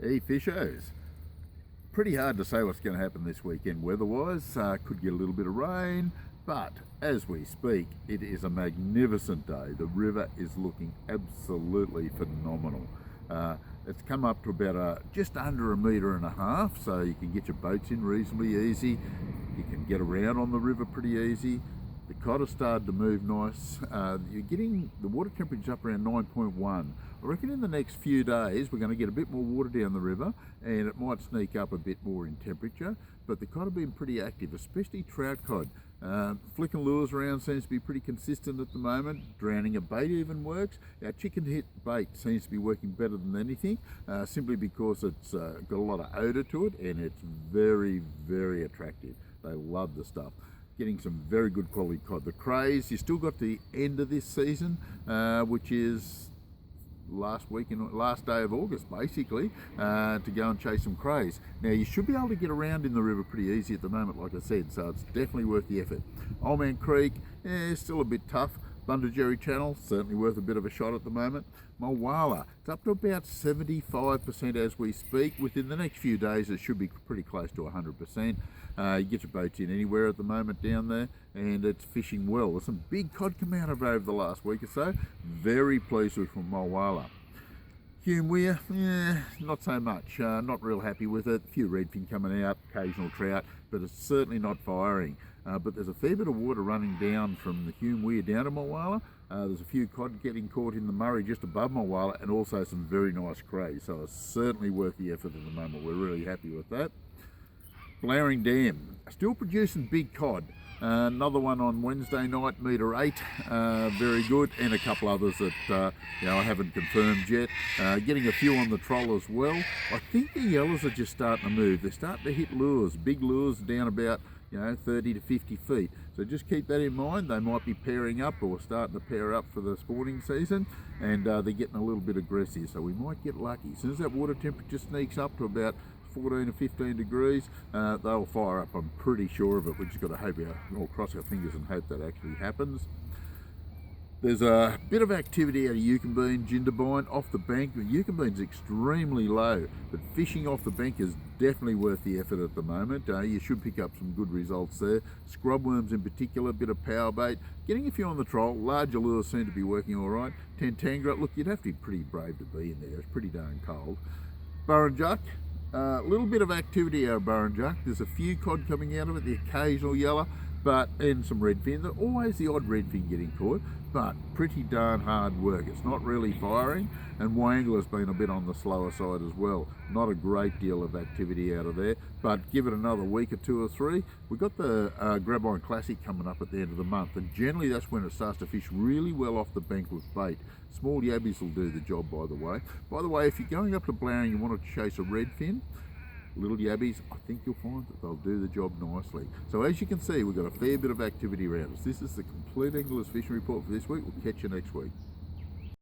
Hey fishers, pretty hard to say what's going to happen this weekend weather-wise. Could get a little bit of rain, but as we speak, it is a magnificent day. The river is looking absolutely phenomenal. It's come up to about just under 1.5 meters, so you can get your boats in reasonably easy. You can get around on the river pretty easy. The cod has started to move nice. You're getting the water temperature up around 9.1. I reckon in the next few days we're going to get a bit more water down the river and it might sneak up a bit more in temperature, but the cod have been pretty active, especially trout cod. Flicking lures around seems to be pretty consistent at the moment. Drowning a bait even works. Our chicken hit bait seems to be working better than anything, simply because it's got a lot of odour to it and it's very, very attractive. They love the stuff. Getting some very good quality cod. The crays, you still got the end of this season, which is last day of August basically, to go and chase some crays. Now you should be able to get around in the river pretty easy at the moment, like I said, so it's definitely worth the effort. Old Man Creek, still a bit tough. Bundajerry Channel, certainly worth a bit of a shot at the moment. Mulwala, it's up to about 75% as we speak. Within the next few days it should be pretty close to 100%. You get your boats in anywhere at the moment down there and it's fishing well. There's some big cod come out of over the last week or so. Very pleased with from Mulwala. Hume Weir, not so much. Not real happy with it. A few redfin coming out, occasional trout, but it's certainly not firing. But there's a fair bit of water running down from the Hume Weir down to Mulwala. There's a few cod getting caught in the Murray just above Mulwala and also some very nice crays. So it's certainly worth the effort at the moment. We're really happy with that. Blowering Dam, still producing big cod. Another one on Wednesday night, metre 8, very good, and a couple others that I haven't confirmed yet. Getting a few on the troll as well. I think the yellows are just starting to move. They're starting to hit lures, big lures down about 30 to 50 feet. So just keep that in mind. They might be pairing up or starting to pair up for the spawning season, and they're getting a little bit aggressive. So we might get lucky. As soon as that water temperature sneaks up to about 14 or 15 degrees, they'll fire up. I'm pretty sure of it. We've just got to hope or cross our fingers and hope that actually happens. There's a bit of activity out of Yukonbean, Jindabyne, off the bank. The Yukonbean's extremely low, but fishing off the bank is definitely worth the effort at the moment. You should pick up some good results there. Scrubworms in particular, a bit of power bait. Getting a few on the troll, larger lures seem to be working all right. Tantangra, look, you'd have to be pretty brave to be in there. It's pretty darn cold. Burrinjuck, a little bit of activity out of Burrinjuck. There's a few cod coming out of it, the occasional yellow, and some redfin. There's always the odd redfin getting caught, but pretty darn hard work. It's not really firing, and Wangler's been a bit on the slower side as well. Not a great deal of activity out of there, but give it another week or 2 or 3. We've got the Grabine Classic coming up at the end of the month, and generally that's when it starts to fish really well off the bank with bait. Small yabbies will do the job, by the way. By the way, if you're going up to Blowering and you want to chase a redfin, little yabbies, I think you'll find that they'll do the job nicely. So as you can see, we've got a fair bit of activity around us. This is the Compleat Angler's Fishing Report for this week. We'll catch you next week.